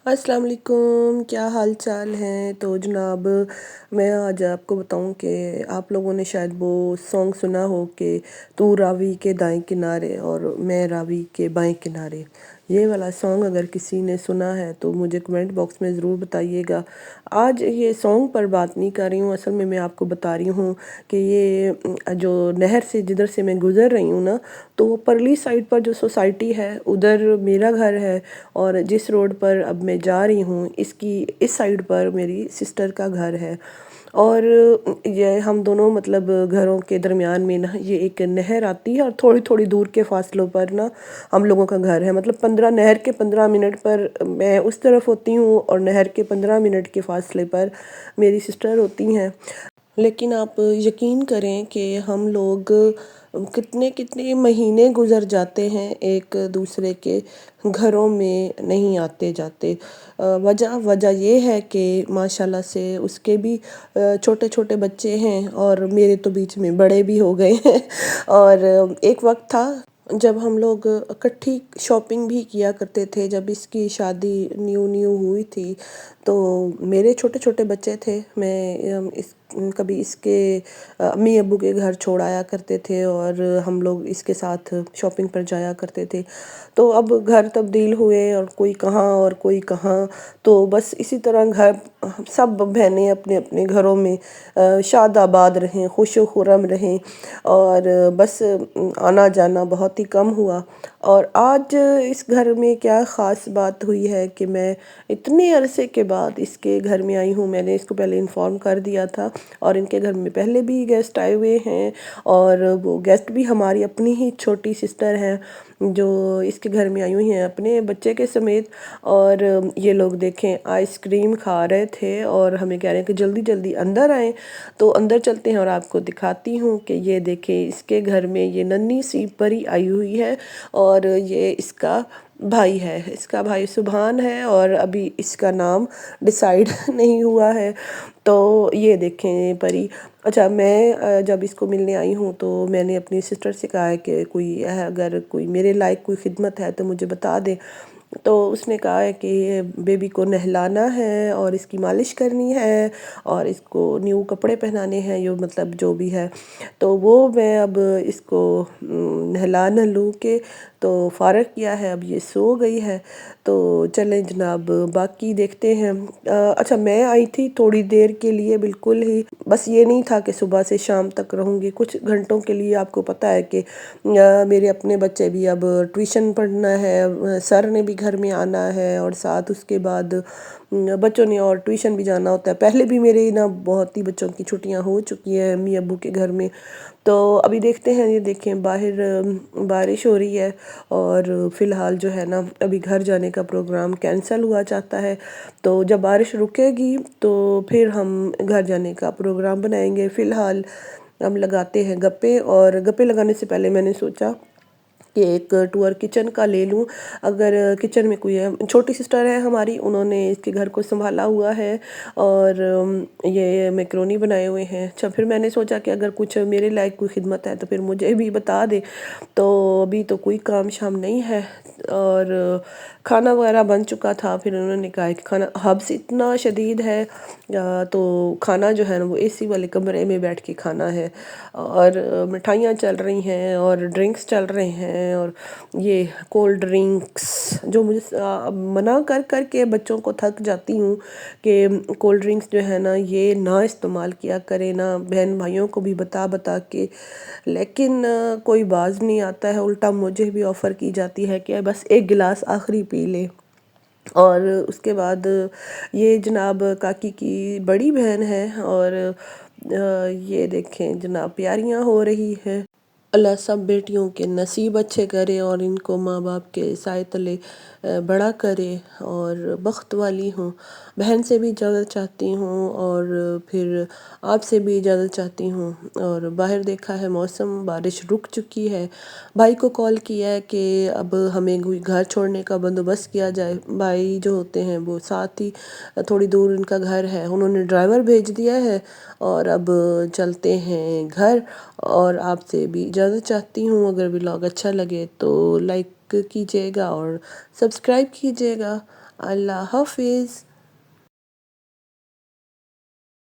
السلام علیکم، کیا حال چال ہیں؟ تو جناب، میں آج آپ کو بتاؤں کہ آپ لوگوں نے شاید وہ سانگ سنا ہو کہ تو راوی کے دائیں کنارے اور میں راوی کے بائیں کنارے۔ یہ والا سانگ اگر کسی نے سنا ہے تو مجھے کمنٹ باکس میں ضرور بتائیے گا۔ آج یہ سانگ پر بات نہیں کر رہی ہوں، اصل میں آپ کو بتا رہی ہوں کہ یہ جو نہر سے جدھر سے میں گزر رہی ہوں نا، تو وہ پرلی سائڈ پر جو سوسائٹی ہے ادھر میرا گھر ہے، اور جس روڈ پر اب میں جا رہی ہوں اس سائڈ پر میری سسٹر کا گھر ہے۔ اور یہ ہم دونوں مطلب گھروں کے درمیان میں نا یہ ایک نہر آتی ہے، اور تھوڑی تھوڑی دور کے فاصلوں پر نا ہم لوگوں کا گھر ہے۔ مطلب نہر کے 15 منٹ پر میں اس طرف ہوتی ہوں، اور نہر کے 15 منٹ کے فاصلے پر میری سسٹر ہوتی ہیں۔ لیکن آپ یقین کریں کہ ہم لوگ کتنے کتنے مہینے گزر جاتے ہیں ایک دوسرے کے گھروں میں نہیں آتے جاتے۔ وجہ یہ ہے کہ ماشاءاللہ سے اس کے بھی چھوٹے چھوٹے بچے ہیں، اور میرے تو بیچ میں بڑے بھی ہو گئے ہیں۔ اور ایک وقت تھا جب ہم لوگ اکٹھی شاپنگ بھی کیا کرتے تھے، جب اس کی شادی نیو نیو ہوئی تھی تو میرے چھوٹے چھوٹے بچے تھے۔ کبھی اس کے امی ابو کے گھر چھوڑ آیا کرتے تھے، اور ہم لوگ اس کے ساتھ شاپنگ پر جایا کرتے تھے۔ تو اب گھر تبدیل ہوئے، اور کوئی کہاں اور کوئی کہاں، تو بس اسی طرح سب بہنیں اپنے اپنے گھروں میں شاد آباد رہیں، خوش و خرم رہیں، اور بس آنا جانا بہت ہی کم ہوا۔ اور آج اس گھر میں کیا خاص بات ہوئی ہے کہ میں اتنے عرصے کے بعد اس کے گھر میں آئی ہوں۔ میں نے اس کو پہلے انفارم کر دیا تھا، اور ان کے گھر میں پہلے بھی گیسٹ آئے ہوئے ہیں، اور وہ گیسٹ بھی ہماری اپنی ہی چھوٹی سسٹر ہیں جو اس کے گھر میں آئی ہوئی ہیں اپنے بچے کے سمیت۔ اور یہ لوگ دیکھیں آئس کریم کھا رہے تھے، اور ہمیں کہہ رہے ہیں کہ جلدی جلدی اندر آئیں۔ تو اندر چلتے ہیں اور آپ کو دکھاتی ہوں کہ یہ دیکھیں اس کے گھر میں یہ ننھی سی پری آئی ہوئی ہے، اور یہ اس کا بھائی ہے، اس کا بھائی سبحان ہے، اور ابھی اس کا نام ڈیسائیڈ نہیں ہوا ہے۔ تو یہ دیکھیں پری۔ اچھا، میں جب اس کو ملنے آئی ہوں تو میں نے اپنی سسٹر سے کہا ہے کہ اگر کوئی میرے لائق کوئی خدمت ہے تو مجھے بتا دے۔ تو اس نے کہا ہے کہ بیبی کو نہلانا ہے، اور اس کی مالش کرنی ہے، اور اس کو نیو کپڑے پہنانے ہیں، مطلب جو بھی ہے۔ تو وہ میں اب اس کو نہلا لوں کے تو فارغ کیا ہے، اب یہ سو گئی ہے۔ تو چلیں جناب، باقی دیکھتے ہیں۔ اچھا، میں آئی تھی تھوڑی دیر کے لیے، بالکل ہی بس یہ نہیں تھا کہ صبح سے شام تک رہوں گی، کچھ گھنٹوں کے لیے۔ آپ کو پتہ ہے کہ میرے اپنے بچے بھی اب ٹیوشن پڑھنا ہے، سر نے بھی گھر میں آنا ہے، اور ساتھ اس کے بعد بچوں نے اور ٹیوشن بھی جانا ہوتا ہے۔ پہلے بھی میرے نا بہت ہی بچوں کی چھٹیاں ہو چکی ہیں امی ابو کے گھر میں۔ تو ابھی دیکھتے ہیں، یہ دیکھیں باہر بارش ہو رہی ہے، اور فی الحال جو ہے نا ابھی گھر جانے کا پروگرام کینسل ہوا چاہتا ہے۔ تو جب بارش رکے گی تو پھر ہم گھر جانے کا پروگرام بنائیں گے۔ فی الحال ہم لگاتے ہیں گپے، اور گپے لگانے سے پہلے میں نے سوچا کہ ایک ٹور کچن کا لے لوں۔ اگر کچن میں کوئی ہے، چھوٹی سسٹر ہے ہماری، انہوں نے اس کے گھر کو سنبھالا ہوا ہے، اور یہ میکرونی بنائے ہوئے ہیں۔ اچھا، پھر میں نے سوچا کہ اگر کچھ میرے لائق کوئی خدمت ہے تو پھر مجھے بھی بتا دے۔ تو ابھی تو کوئی کام شام نہیں ہے، اور کھانا وغیرہ بن چکا تھا۔ پھر انہوں نے کہا کہ کھانا حبس اتنا شدید ہے، تو کھانا جو ہے نا وہ اے سی والے کمرے میں بیٹھ کے کھانا ہے، اور مٹھائیاں چل رہی ہیں، اور ڈرنکس چل رہے ہیں، اور یہ کولڈ ڈرنکس جو مجھے منع کر کر کے بچوں کو تھک جاتی ہوں کہ کولڈ ڈرنکس جو ہے نا یہ نہ استعمال کیا کرے، نہ بہن بھائیوں کو بھی بتا بتا کے، لیکن کوئی باز نہیں آتا ہے، الٹا مجھے بھی آفر کی جاتی ہے کہ بس ایک گلاس آخری پی لے۔ اور اس کے بعد یہ جناب کاکی کی بڑی بہن ہے، اور یہ دیکھیں جناب پیاریاں ہو رہی ہیں۔ اللہ سب بیٹیوں کے نصیب اچھے کرے، اور ان کو ماں باپ کے سائے تلے بڑا کرے، اور بخت والی ہوں۔ بہن سے بھی اجازت چاہتی ہوں، اور پھر آپ سے بھی اجازت چاہتی ہوں۔ اور باہر دیکھا ہے موسم، بارش رک چکی ہے۔ بھائی کو کال کیا ہے کہ اب ہمیں گھر چھوڑنے کا بندوبست کیا جائے۔ بھائی جو ہوتے ہیں وہ ساتھ ہی تھوڑی دور ان کا گھر ہے، انہوں نے ڈرائیور بھیج دیا ہے، اور اب چلتے ہیں گھر۔ اور آپ سے بھی اجازت چاہتی ہوں، اگر ولاگ اچھا لگے تو لائک کیجیے گا اور سبسکرائب کیجیے گا۔ اللہ حافظ.